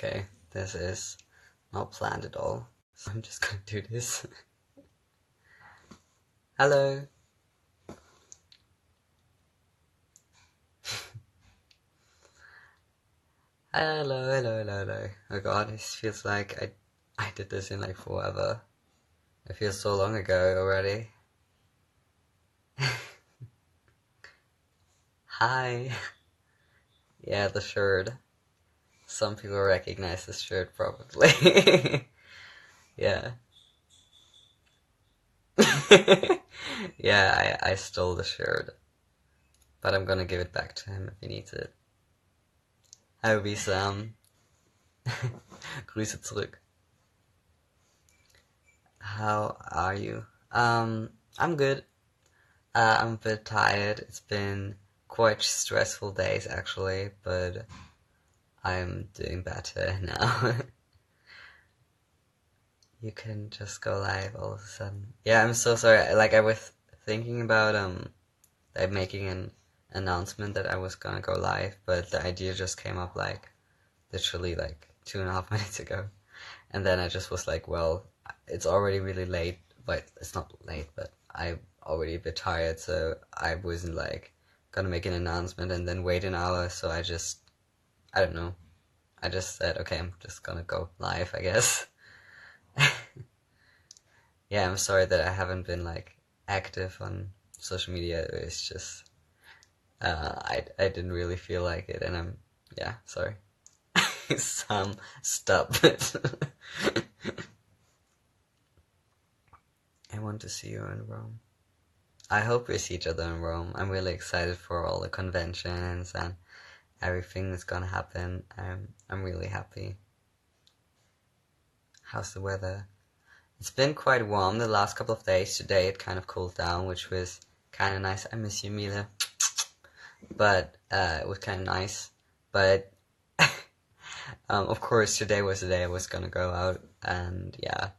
Okay, this is not planned at all, so I'm just gonna do this. Hello. Hello. Oh god, it feels like I did this in like forever. It feels so long ago already. Hi. Yeah, the shirt. Some people recognize this shirt probably. Yeah. Yeah, I stole the shirt. But I'm gonna give it back to him if he needs it. Hi, Sam. Grüße zurück. How are you? I'm good. I'm a bit tired. It's been quite stressful days actually, but I'm doing better now. You can just go live all of a sudden. Yeah, I'm so sorry. Like I was thinking about like making an announcement that I was gonna go live, but the idea just came up like literally like 2.5 minutes ago. And then I just was like, well, it's already really late, but it's not late, but I'm already a bit tired, so I wasn't like gonna make an announcement and then wait an hour, so I don't know. I just said, okay, I'm just gonna go live, I guess. Yeah, I'm sorry that I haven't been like active on social media. It's just, I didn't really feel like it, and yeah, sorry. Stop it. I want to see you in Rome. I hope we see each other in Rome. I'm really excited for all the conventions and everything that's gonna happen. I'm really happy. How's the weather? It's been quite warm the last couple of days. Today it kind of cooled down, which was kind of nice. I miss you, Mila. But it was kind of nice. But of course, today was the day I was gonna go out, and yeah,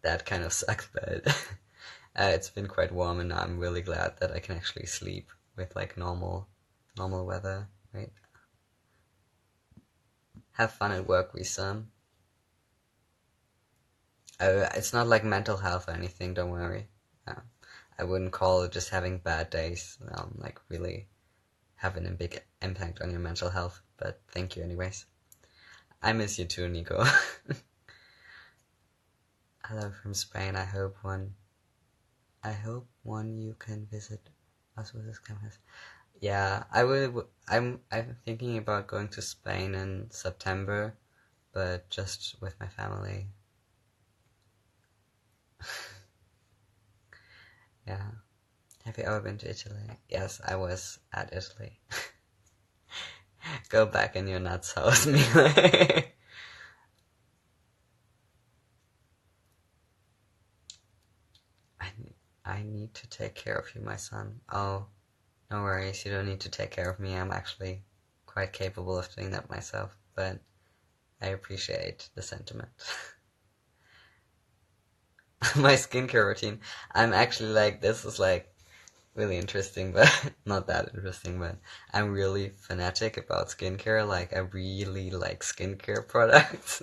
that kind of sucked. But it's been quite warm, and I'm really glad that I can actually sleep with like normal weather. Right? Have fun at work, Wisam. It's not like mental health or anything. Don't worry. I wouldn't call it just having bad days. Like really having a big impact on your mental health. But thank you, anyways. I miss you too, Nico. Hello from Spain. I hope one you can visit us with this campus. Yeah, I will. I'm thinking about going to Spain in September, but just with my family. Yeah. Have you ever been to Italy? Yes, I was at Italy. Go back in your nuts house, Mila. I need to take care of you, my son. Oh, no worries, you don't need to take care of me. I'm actually quite capable of doing that myself, but I appreciate the sentiment. My skincare routine. I'm actually like, this is like really interesting, but not that interesting, but I'm really fanatic about skincare. Like, I really like skincare products.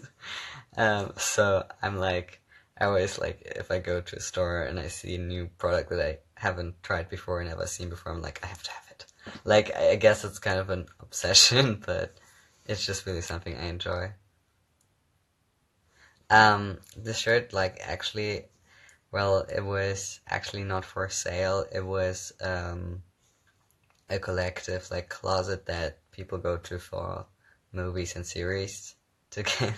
So I'm like, I always like, if I go to a store and I see a new product that I haven't tried before and never seen before, I'm like, I have to have it. Like, I guess it's kind of an obsession, but it's just really something I enjoy. The shirt, like, actually, well, it was actually not for sale. It was, a collective, like, closet that people go to for movies and series to get,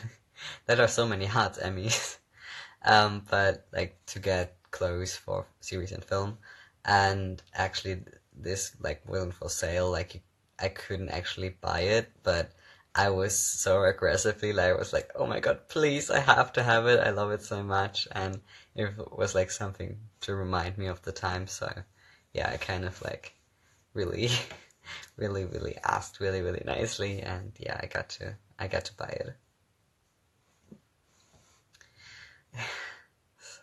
that are so many hot Emmys. But like to get clothes for series and film, and actually this like wasn't for sale. Like I couldn't actually buy it, but I was so aggressively like I was like, oh my god, please, I have to have it. I love it so much, and it was like something to remind me of the time. So yeah, I kind of like really, really asked really nicely, and yeah, I got to buy it.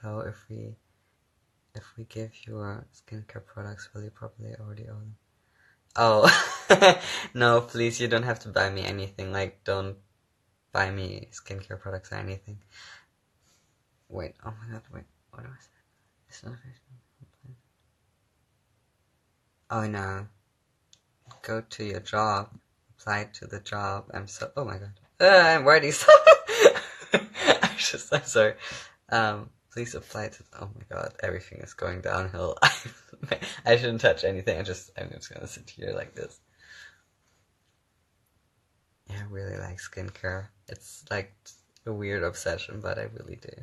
So if we give you our skincare products, will you probably already own them? Oh, no, please, you don't have to buy me anything. Like, don't buy me skincare products or anything. Wait, oh my god, wait, what was that? It's not Oh no. Go to your job. Apply to the job. Oh my god. I'm already so I'm sorry. Please apply to, oh my god, everything is going downhill. I shouldn't touch anything, I'm just gonna sit here like this. Yeah, I really like skincare. It's like a weird obsession, but I really do.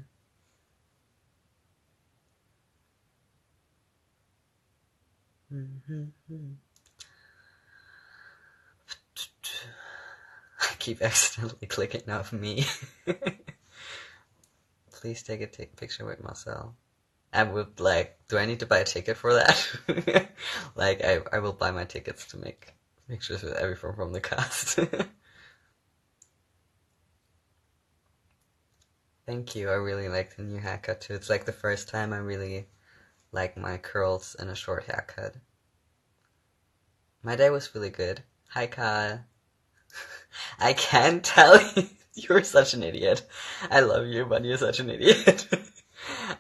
I keep accidentally clicking off me. Please take a picture with Marcel. I would do I need to buy a ticket for that? Like, I will buy my tickets to make pictures with everyone from the cast. Thank you, I really like the new haircut too. It's like the first time I really like my curls and a short haircut. My day was really good. Hi, Kyle. I can't tell you. You're such an idiot. I love you, but you're such an idiot.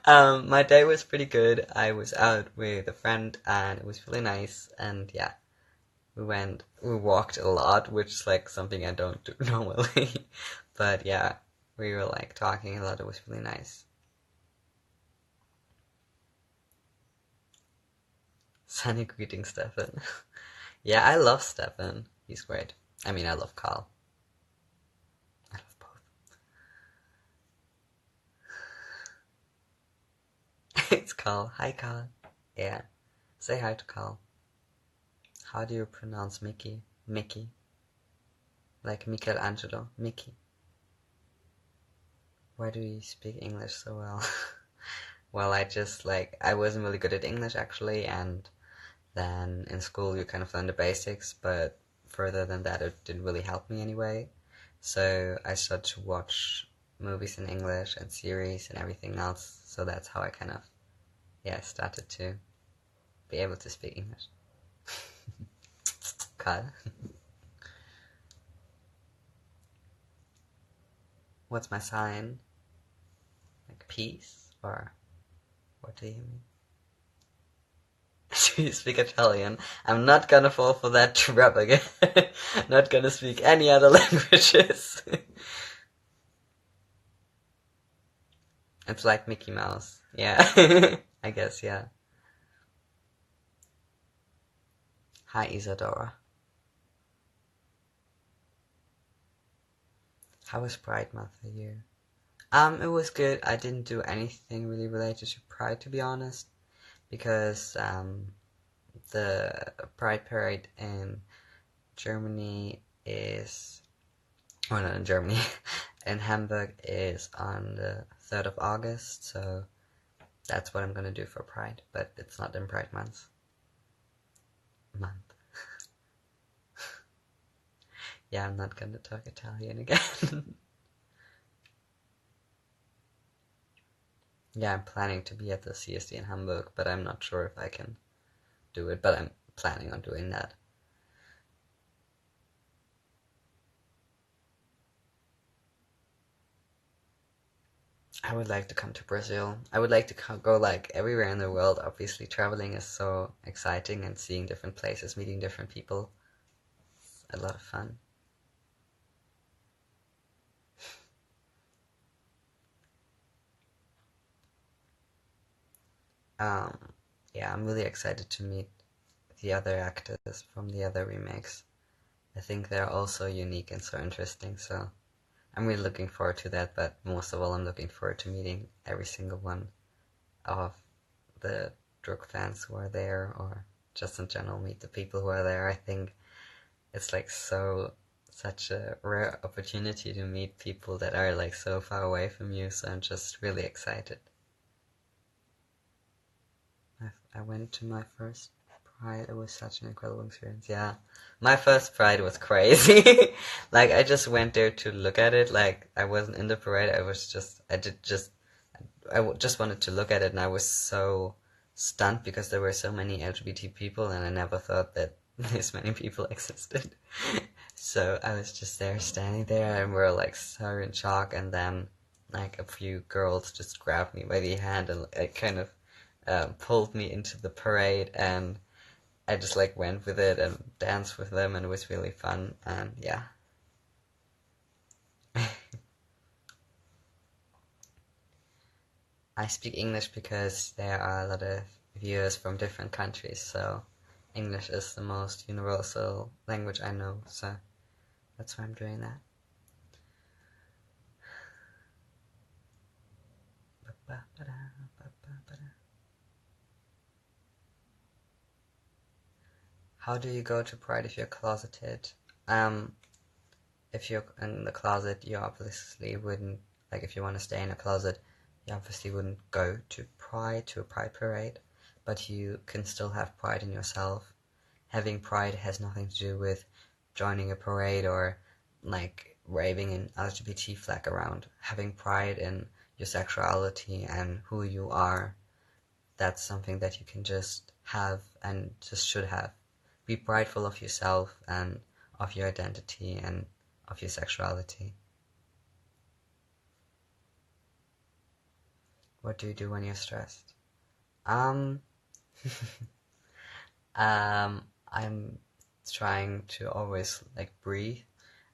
My day was pretty good. I was out with a friend and it was really nice. And yeah, we walked a lot, which is like something I don't do normally. But yeah, we were like talking a lot. It was really nice. Sunny greeting, Stefan. Yeah, I love Stefan. He's great. I mean, I love Carl. I love both. It's Carl. Hi, Carl. Yeah. Say hi to Carl. How do you pronounce Mickey? Mickey. Like Michelangelo. Mickey. Why do you speak English so well? Well, I wasn't really good at English actually, and then in school you kind of learn the basics, but further than that it didn't really help me anyway. So I started to watch movies in English and series and everything else, so that's how I kind of, started to be able to speak English. Kyle. What's my sign? Like peace? Or what do you mean? Do you speak Italian? I'm not gonna fall for that trap again. Not gonna speak any other languages. It's like Mickey Mouse. Yeah. I guess, yeah. Hi, Isadora. How was Pride Month for you? It was good. I didn't do anything really related to Pride, to be honest, because the Pride Parade in Germany is, or not in Germany, in Hamburg is on the 3rd of August, so that's what I'm gonna do for Pride, but it's not in Pride Month. Yeah, I'm not gonna talk Italian again. Yeah, I'm planning to be at the CSD in Hamburg, but I'm not sure if I can do it, but I'm planning on doing that. I would like to come to Brazil. I would like to go like everywhere in the world. Obviously, traveling is so exciting, and seeing different places, meeting different people. It's a lot of fun. Yeah, I'm really excited to meet the other actors from the other remakes. I think they're also unique and so interesting, so I'm really looking forward to that, but most of all I'm looking forward to meeting every single one of the Druk fans who are there, or just in general meet the people who are there. I think it's like such a rare opportunity to meet people that are like so far away from you, so I'm just really excited. I went to my first Pride. It was such an incredible experience. Yeah, my first Pride was crazy. Like, I just went there to look at it. Like, I wasn't in the parade. I just wanted to look at it, and I was so stunned because there were so many LGBT people, and I never thought that this many people existed. So I was just there standing there and we're like so in shock, and then like a few girls just grabbed me by the hand and like kind of pulled me into the parade, and I just like went with it and danced with them, and it was really fun, and yeah. I speak English because there are a lot of viewers from different countries, so English is the most universal language I know, so that's why I'm doing that. How do you go to Pride if you're closeted? If you're in the closet, you obviously wouldn't, like if you want to stay in a closet, you obviously wouldn't go to a Pride parade, but you can still have pride in yourself. Having pride has nothing to do with joining a parade or like waving an LGBT flag around. Having pride in your sexuality and who you are, that's something that you can just have and just should have. Be prideful of yourself and of your identity and of your sexuality. What do you do when you're stressed? Um, I'm trying to always like breathe.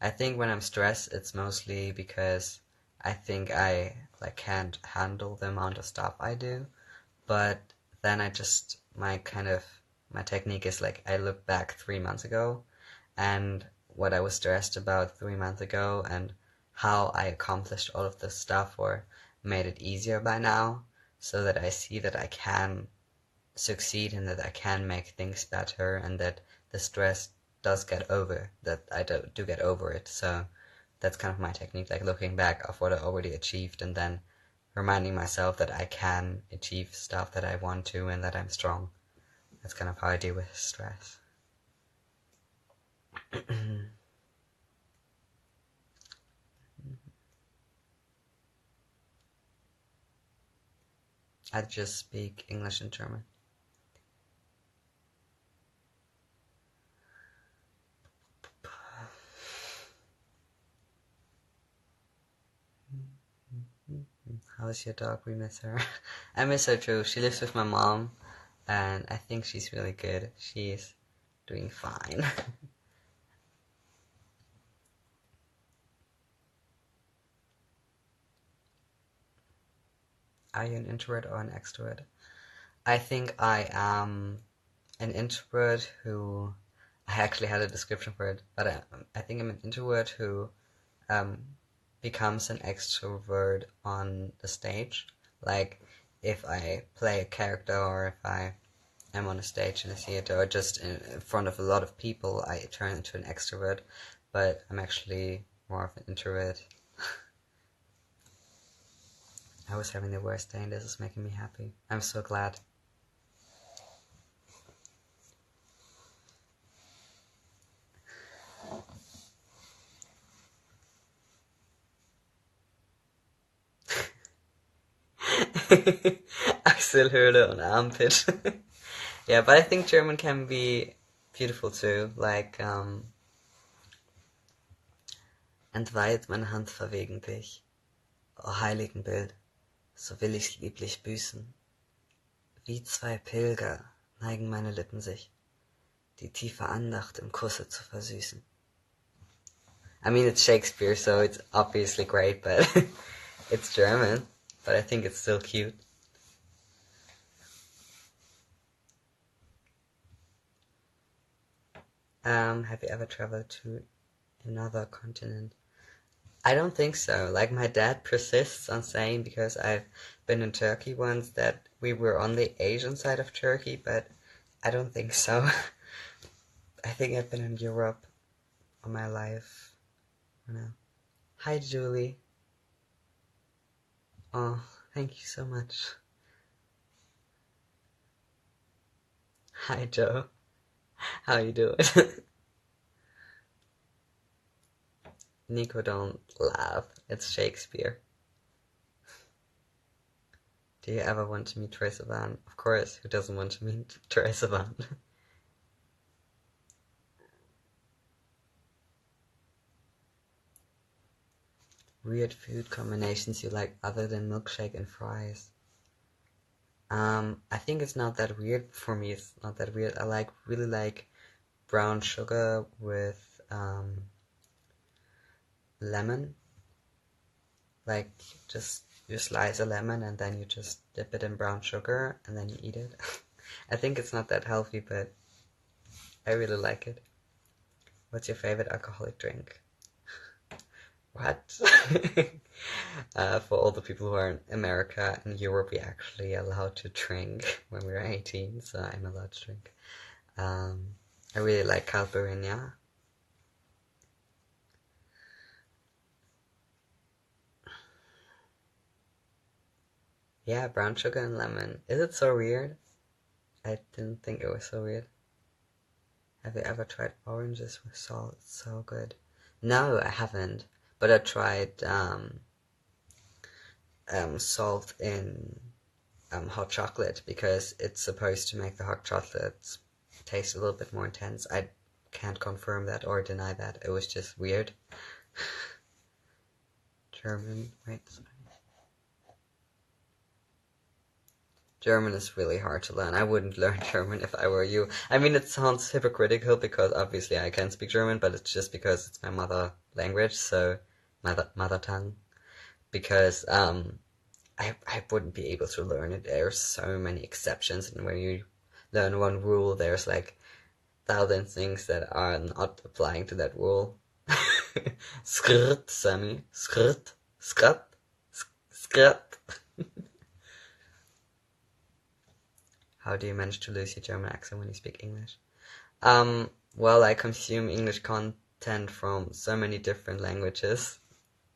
I think when I'm stressed, it's mostly because I think I like can't handle the amount of stuff I do. But then my technique is like I look back 3 months ago and what I was stressed about 3 months ago and how I accomplished all of this stuff or made it easier by now, so that I see that I can succeed and that I can make things better, and that the stress does get over, that I do get over it. So that's kind of my technique, like looking back of what I already achieved and then reminding myself that I can achieve stuff that I want to and that I'm strong. That's kind of how I deal with stress. I just speak English and German. How's your dog? We miss her. I miss her too. She lives with my mom, and I think she's really good. She's doing fine. Are you an introvert or an extrovert? I think I am an introvert who... I actually had a description for it, but I think I'm an introvert who becomes an extrovert on the stage. Like, if I play a character or if I am on a stage in a theater or just in front of a lot of people, I turn into an extrovert, but I'm actually more of an introvert. I was having the worst day and this is making me happy. I'm so glad. Achselhöhle und Armpit. Yeah, but I think German can be beautiful too. Like, entweiht meine Hand verwegen dich, o Heiligenbild, so will ich's lieblich büßen. Wie zwei Pilger neigen meine Lippen sich, die tiefe Andacht im Kusse zu versüßen. I mean, it's Shakespeare, so it's obviously great, but it's German, but I think it's still cute. Have you ever traveled to another continent? I don't think so. Like, my dad persists on saying, because I've been in Turkey once, that we were on the Asian side of Turkey, but I don't think so. I think I've been in Europe all my life. No. Hi, Julie. Oh, thank you so much. Hi, Joe. How you doing? Nico, don't laugh. It's Shakespeare. Do you ever want to meet Trace Van? Of course, who doesn't want to meet Trace Van? Weird food combinations you like other than milkshake and fries. I think it's not that weird. For me, it's not that weird. I really like brown sugar with lemon. Like, just you slice a lemon and then you just dip it in brown sugar and then you eat it. I think it's not that healthy, but I really like it. What's your favorite alcoholic drink? What? For all the people who are in America and Europe, we actually allowed to drink when we were 18, so I'm allowed to drink. I really like caipirinha. Yeah, brown sugar and lemon. Is it so weird? I didn't think it was so weird. Have you ever tried oranges with salt? It's so good. No, I haven't. But I tried salt in hot chocolate because it's supposed to make the hot chocolate taste a little bit more intense. I can't confirm that or deny that. It was just weird. German, wait. German is really hard to learn. I wouldn't learn German if I were you. I mean, it sounds hypocritical because obviously I can speak German, but it's just because it's my mother language, so mother tongue. Because I wouldn't be able to learn it. There's so many exceptions, and when you learn one rule, there's like thousand things that are not applying to that rule. Skrt, Sammy. Skrt. Skrt. Skrt. How do you manage to lose your German accent when you speak English? Well, I consume English content from so many different languages.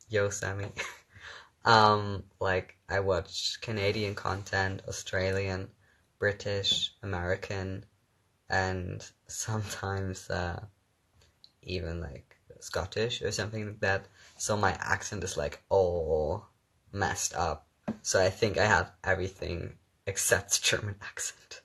Yo, Sammy. Like, I watch Canadian content, Australian, British, American, and sometimes, even like Scottish or something like that. So my accent is like all messed up. So I think I have everything except German accent.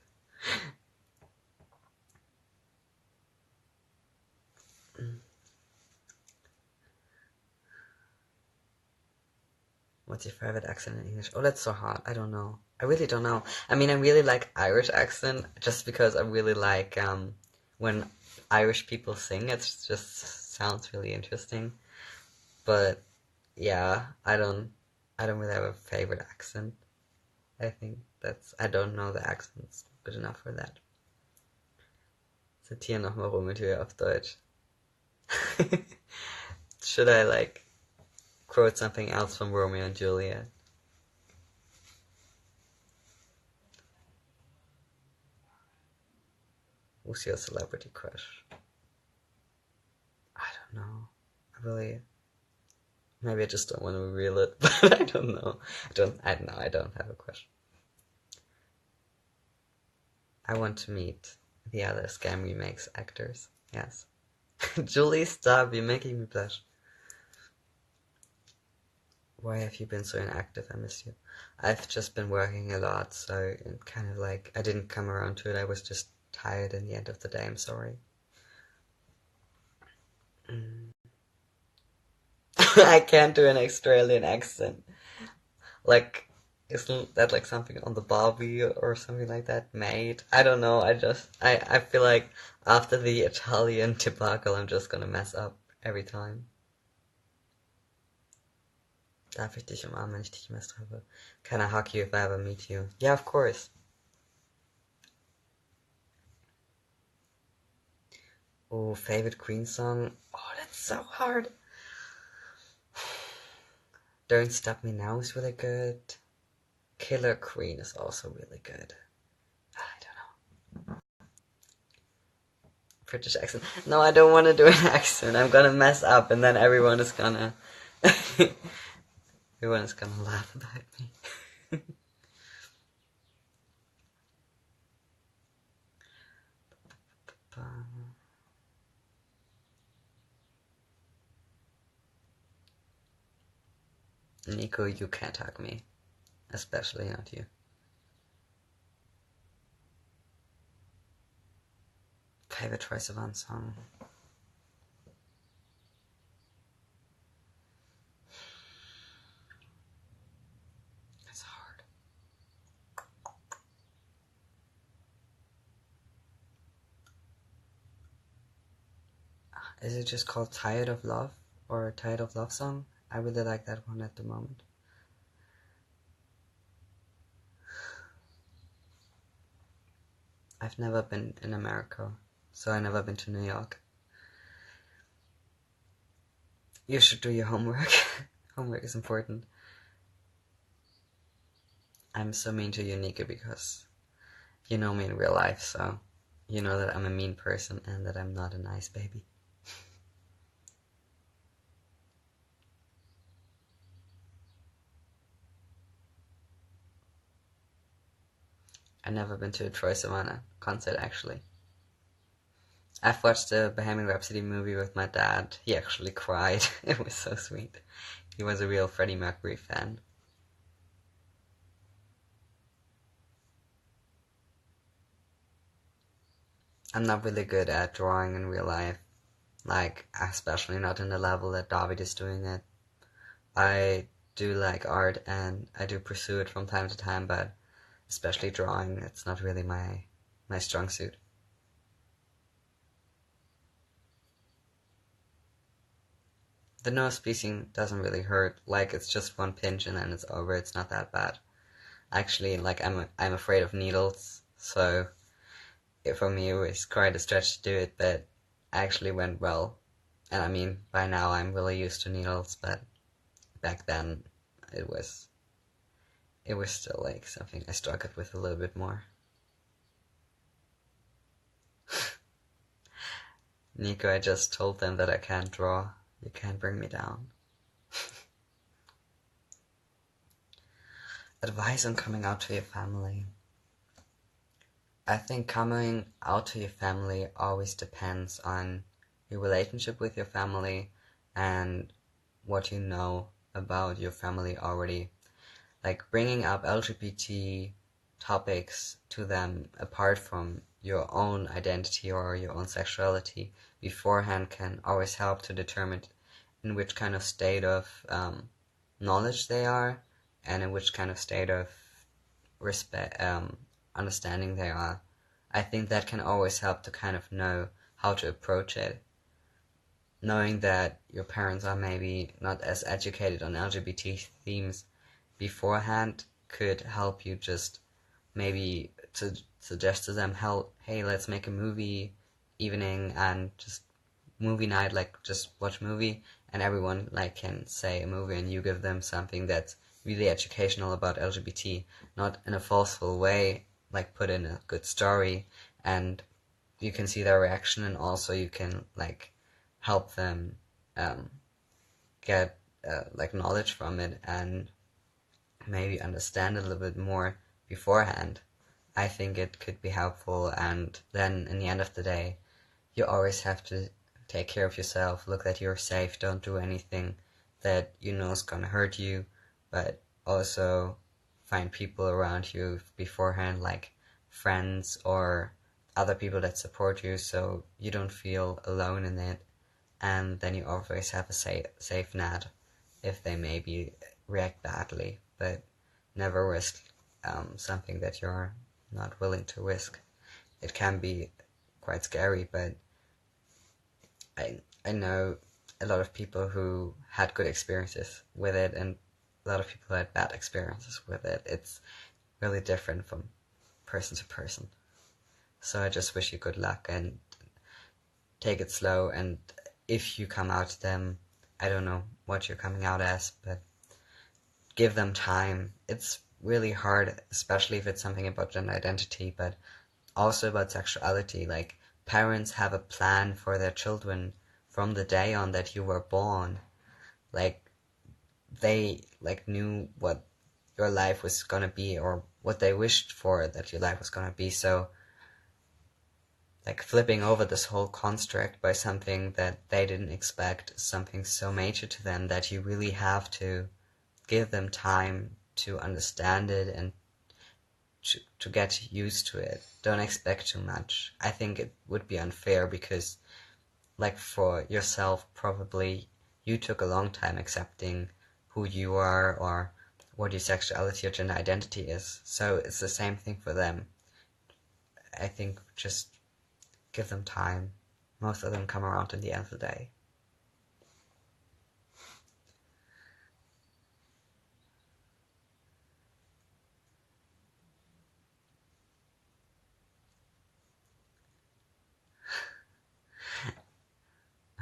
What's your favorite accent in English? Oh, that's so hard. I don't know. I really don't know. I mean, I really like Irish accent just because I really like when Irish people sing. It just sounds really interesting. But yeah, I don't really have a favorite accent. I think I don't know the accents good enough for that. Zitiere nochmal Romeo auf Deutsch. Should I like quote something else from Romeo and Juliet? Who's your celebrity crush? I don't know. Maybe I just don't want to reveal it, but I don't know. I don't have a crush. I want to meet the other Scam Remakes actors. Yes. Julie, stop, you're making me blush. Why have you been so inactive? I miss you. I've just been working a lot, so it kind of like, I didn't come around to it. I was just tired in the end of the day. I'm sorry. I can't do an Australian accent. Like, isn't that like something on the Barbie or something like that made? I don't know. I feel like after the Italian debacle, I'm just gonna mess up every time. Darf ich dich umarmen, wenn ich dich jemals treffe? Can I hug you if I ever meet you? Yeah, of course. Oh, favorite Queen song? Oh, that's so hard. Don't Stop Me Now is really good. Killer Queen is also really good. I don't know. British accent. No, I don't want to do an accent. I'm gonna mess up and then everyone is gonna laugh about me. Nico, you can't hug me. Especially not you. Favorite Troye Sivan song? Is it just called Tired of Love or Tired of Love Song? I really like that one at the moment. I've never been in America, so I've never been to New York. You should do your homework. Homework is important. I'm so mean to you, Nika, because you know me in real life, so you know that I'm a mean person and that I'm not a nice baby. I've never been to a Troye Sivan concert, actually. I've watched the Bohemian Rhapsody movie with my dad. He actually cried. It was so sweet. He was a real Freddie Mercury fan. I'm not really good at drawing in real life, like, especially not in the level that David is doing it. I do like art and I do pursue it from time to time, but especially drawing, it's not really my strong suit. The nose piecing doesn't really hurt, like it's just one pinch and then it's over, it's not that bad. Actually, like I'm afraid of needles, so for me it was quite a stretch to do it, but actually went well. And I mean, by now I'm really used to needles, but back then it was it was still like something I struggled with a little bit more. Nico, I just told them that I can't draw. You can't bring me down. Advice on coming out to your family. I think coming out to your family always depends on your relationship with your family and what you know about your family already. Like bringing up LGBT topics to them apart from your own identity or your own sexuality beforehand can always help to determine in which kind of state of knowledge they are and in which kind of state of respect, understanding they are. I think that can always help to kind of know how to approach it. Knowing that your parents are maybe not as educated on LGBT themes beforehand could help you just maybe to suggest to them, hey, let's make a movie evening and just movie night, like just watch movie, and everyone like can say a movie and you give them something that's really educational about LGBT, not in a forceful way, like put in a good story, and you can see their reaction, and also you can like help them get like knowledge from it and maybe understand a little bit more beforehand. I think it could be helpful, and then in the end of the day, you always have to take care of yourself, look that you're safe, don't do anything that you know is gonna hurt you, but also find people around you beforehand, like friends or other people that support you, so you don't feel alone in it, and then you always have a safe net if they maybe react badly, but never risk something that you're not willing to risk. It can be quite scary, but I know a lot of people who had good experiences with it and a lot of people who had bad experiences with it. It's really different from person to person. So I just wish you good luck and take it slow, and if you come out to them, I don't know what you're coming out as, but give them time. It's really hard, especially if it's something about gender identity, but also about sexuality. Like, parents have a plan for their children from the day on that you were born. Like, they like knew what your life was gonna be or what they wished for that your life was gonna be. So like flipping over this whole construct by something that they didn't expect, something so major to them, that you really have to give them time to understand it and to get used to it. Don't expect too much. I think it would be unfair because, like, for yourself, probably you took a long time accepting who you are or what your sexuality or gender identity is. So it's the same thing for them. I think just give them time. most of them come around in the end of the day.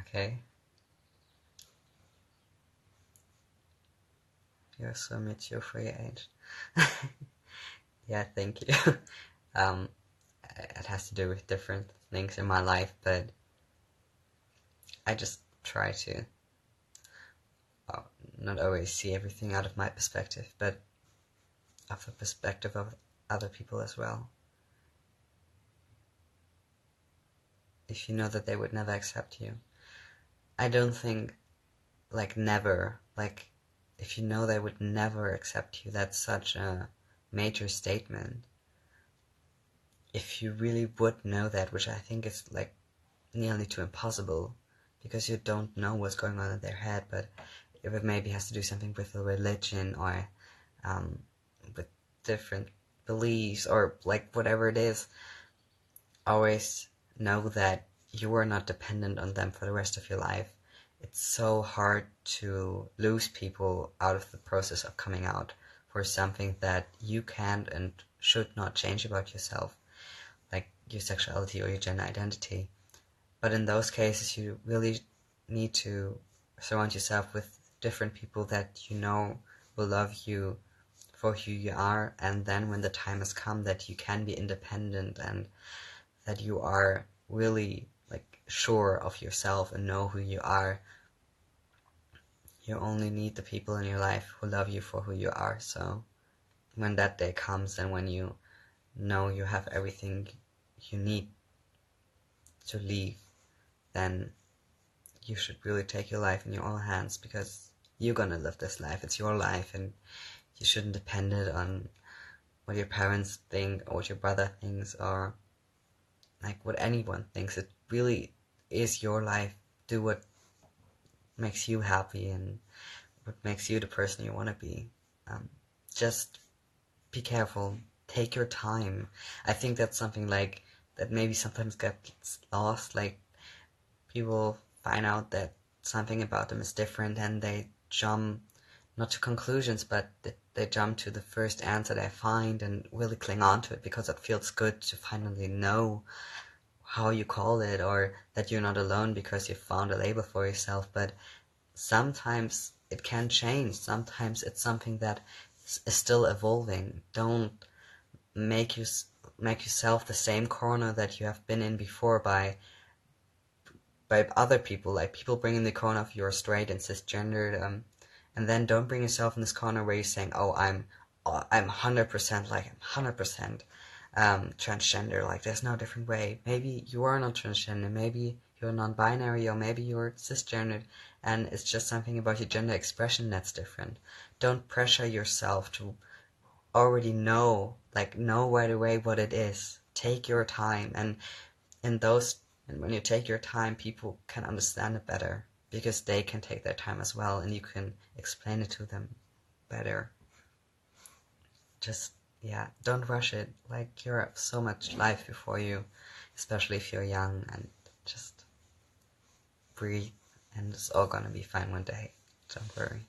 Okay? You're so mature for your age. Yeah, thank you. um, it has to do with different things in my life, but I just try to not always see everything out of my perspective, but of the perspective of other people as well. If you know that they would never accept you, I don't think, like, never, like, if you know they would never accept you, that's such a major statement. If you really would know that, which I think is, like, nearly too impossible, because you don't know what's going on in their head, but if it maybe has to do something with a religion or with different beliefs or, like, whatever it is, always know that you are not dependent on them for the rest of your life. It's so hard to lose people out of the process of coming out for something that you can't and should not change about yourself, like your sexuality or your gender identity. But in those cases, you really need to surround yourself with different people that you know will love you for who you are, and then when the time has come that you can be independent and that you are really, like, sure of yourself and know who you are, you only need the people in your life who love you for who you are. So when that day comes and when you know you have everything you need to leave, then you should really take your life in your own hands, because you're gonna live this life. It's your life, and you shouldn't depend it on what your parents think or what your brother thinks or, like, what anyone thinks. It really is your life. Do what makes you happy and what makes you the person you want to be. Just be careful. Take your time. I think that's something, like, that maybe sometimes gets lost. Like, people find out that something about them is different and they jump not to conclusions, but they jump to the first answer they find and really cling on to it because it feels good to finally know how you call it, or that you're not alone because you found a label for yourself. But sometimes it can change. Sometimes it's something that is still evolving. Don't make yourself the same corner that you have been in before by other people, like people bringing the corner of you're straight and cisgendered, and then don't bring yourself in this corner where you're saying, oh, I'm 100% like, I'm 100% transgender, like there's no different way. Maybe you are not transgender, maybe you're non-binary, or maybe you're cisgendered, and it's just something about your gender expression that's different. Don't pressure yourself to already know right away what it is. Take your time, and in those and when you take your time, people can understand it better because they can take their time as well, and you can explain it to them better. Just, yeah, don't rush it. Like, you have so much life before you, especially if you're young, and just breathe, and it's all gonna be fine one day. Don't worry.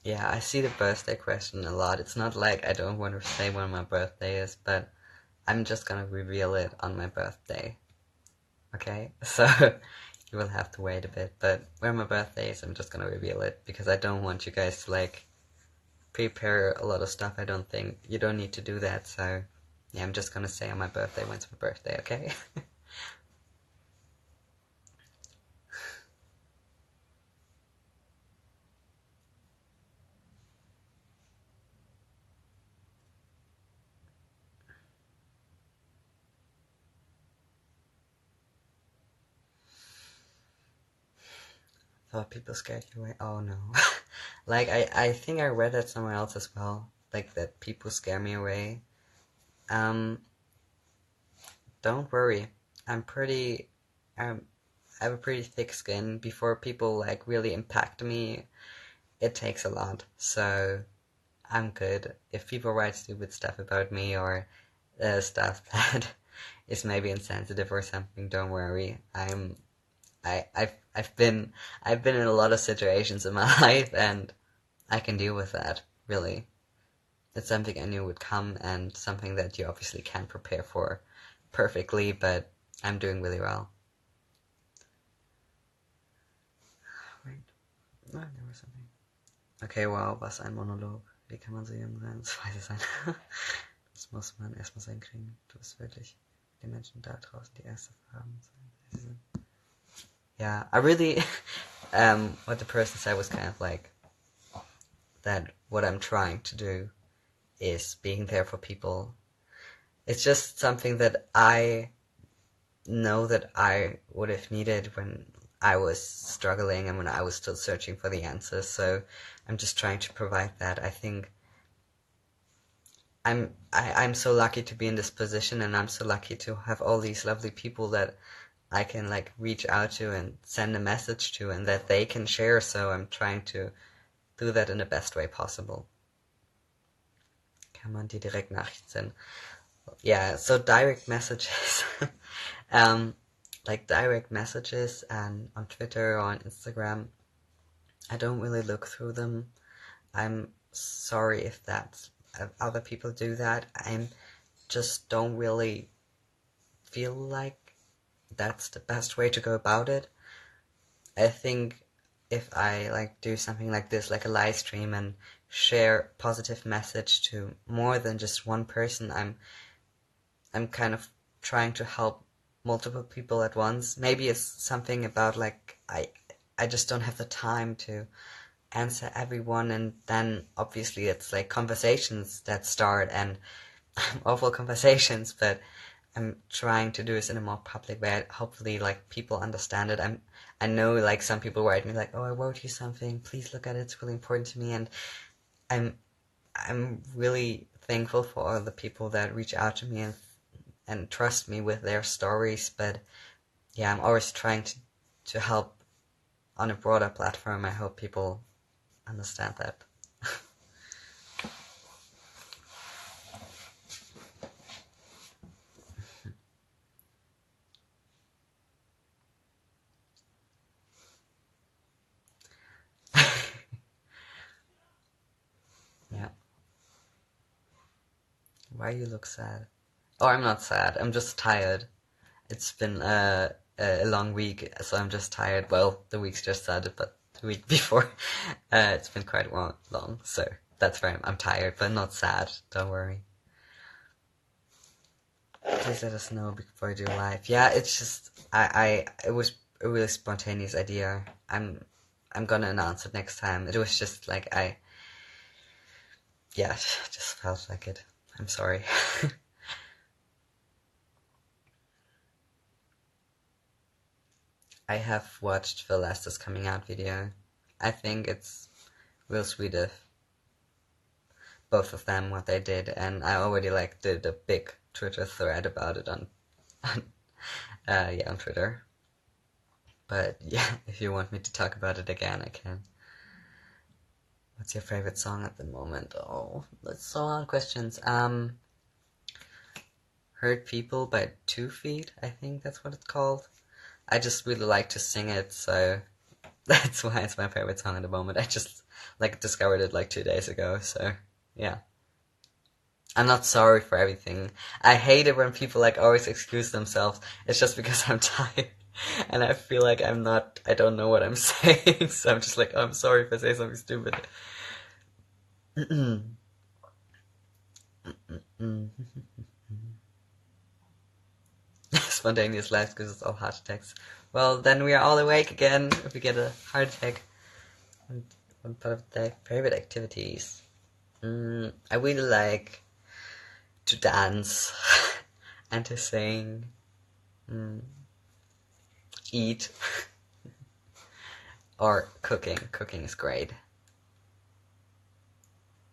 Yeah, I see the birthday question a lot. It's not like I don't want to say when my birthday is, but I'm just gonna reveal it on my birthday. Okay? So you will have to wait a bit, but when my birthday is, I'm just gonna reveal it because I don't want you guys to, like, prepare a lot of stuff. I don't think you don't need to do that, so yeah, I'm just gonna say on my birthday when's my birthday, okay? Thought people scared you away. Oh no. Like, I think I read that somewhere else as well. Like, that people scare me away. Um, don't worry. I'm pretty, I have a pretty thick skin. Before people, like, really impact me, it takes a lot, so I'm good. If people write stupid stuff about me or stuff that is maybe insensitive or something, don't worry. I've been in a lot of situations in my life, and I can deal with that, really. It's something I knew would come, and something that you obviously can't prepare for perfectly, but I'm doing really well. Wait, no, there was something. Okay, wow, was ein Monolog. Wie kann man so jung sein? Das weiß ich sein. Das muss man erstmal so hinkriegen. Du bist wirklich die Menschen da draußen, die erste Farben sind. Yeah, I really, what the person said was kind of like, that what I'm trying to do is being there for people. It's just something that I know that I would have needed when I was struggling and when I was still searching for the answers, so I'm just trying to provide that. I think I'm so lucky to be in this position, and I'm so lucky to have all these lovely people that I can like reach out to and send a message to, and that they can share, so I'm trying to do that in the best way possible. Kann man die direkt Nachrichten senden? Yeah, so direct messages. Like direct messages and on Twitter or on Instagram, I don't really look through them. I'm sorry if that's other people do that. I just don't really feel like that's the best way to go about it. I think if I like do something like this, like a live stream, and share positive message to more than just one person, I'm kind of trying to help multiple people at once. Maybe it's something about like I just don't have the time to answer everyone, and then obviously it's like conversations that start, and awful conversations, but I'm trying to do this in a more public way. Hopefully like people understand it. I know like some people write me like, oh, I wrote you something, please look at it, it's really important to me, and I'm really thankful for all the people that reach out to me and trust me with their stories. But yeah, I'm always trying to help on a broader platform. I hope people understand that. Yeah. Why you look sad? Oh, I'm not sad. I'm just tired. It's been a long week, so I'm just tired. Well, the week's just started, but the week before, it's been quite long, so that's why I'm tired, but not sad. Don't worry. Please let us know before I do live. Yeah, it's just it was a really spontaneous idea. I'm gonna announce it next time. It was just like just felt like it. I'm sorry. I have watched the Last Is Coming Out video. I think it's real sweet of both of them, what they did, and I already like did a big Twitter thread about it on Twitter. But yeah, if you want me to talk about it again, I can. What's your favorite song at the moment? Oh, that's so a lot of questions. Hurt People by 2 Feet, I think that's what it's called. I just really like to sing it, so that's why it's my favorite song at the moment. I just like discovered it like 2 days ago, so yeah. I'm not sorry for everything. I hate it when people like always excuse themselves. It's just because I'm tired. And I feel like I don't know what I'm saying, so I'm just like, oh, I'm sorry if I say something stupid. Spontaneous life because it's all heart attacks. Well, then we are all awake again if we get a heart attack. One part of the favorite activities. I really like to dance and to sing, eat, or cooking. Cooking is great.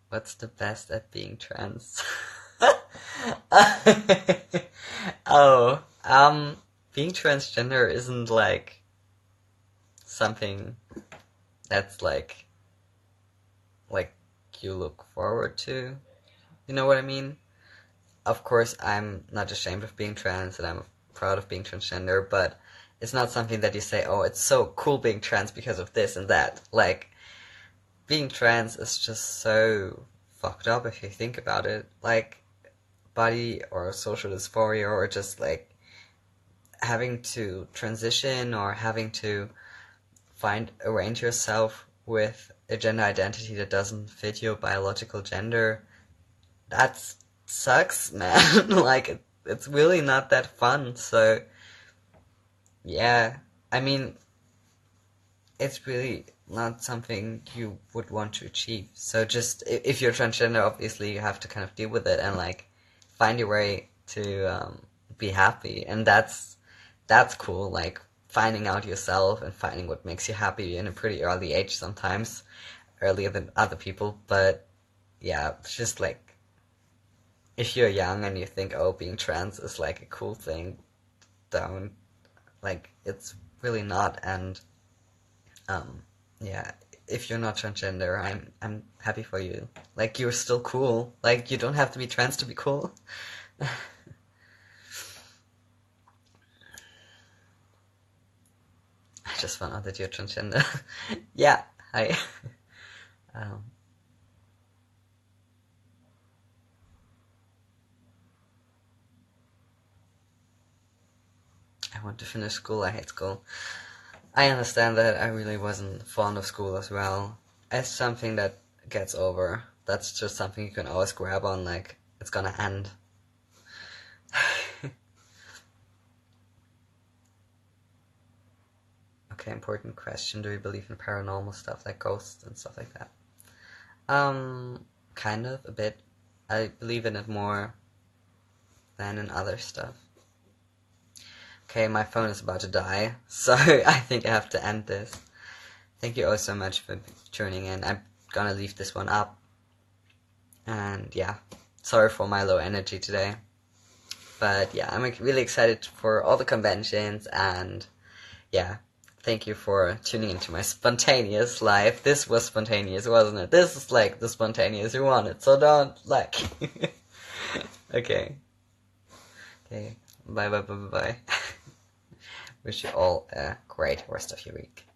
What's the best at being trans? Being transgender isn't like something that's like like you look forward to. You know what I mean? Of course, I'm not ashamed of being trans and I'm proud of being transgender, but it's not something that you say, oh, it's so cool being trans because of this and that. Like, being trans is just so fucked up if you think about it. Like, body or social dysphoria or just like having to transition or having to arrange yourself with a gender identity that doesn't fit your biological gender, that sucks, man. Like, it's really not that fun. So, yeah, I mean, it's really not something you would want to achieve. So just, if you're transgender, obviously you have to kind of deal with it and like find your way to be happy. And that's cool, like finding out yourself and finding what makes you happy in a pretty early age sometimes, earlier than other people. But yeah, it's just like, if you're young and you think, oh, being trans is like a cool thing, don't. Like, it's really not. And yeah, if you're not transgender, I'm happy for you. Like, you're still cool. Like, you don't have to be trans to be cool. I just found out that you're transgender. Yeah, hi. um, I want to finish school. I hate school. I understand that. I really wasn't fond of school as well. It's something that gets over. That's just something you can always grab on, like, it's gonna end. Okay, important question. Do you believe in paranormal stuff like ghosts and stuff like that? Kind of, a bit. I believe in it more than in other stuff. Okay, my phone is about to die, so I think I have to end this. Thank you all so much for tuning in. I'm gonna leave this one up. And yeah, sorry for my low energy today. But yeah, I'm really excited for all the conventions, and yeah, thank you for tuning into my spontaneous life. This was spontaneous, wasn't it? This is like the spontaneous you wanted, so don't like. Okay. Okay. Bye bye bye bye bye. Wish you all a great rest of your week.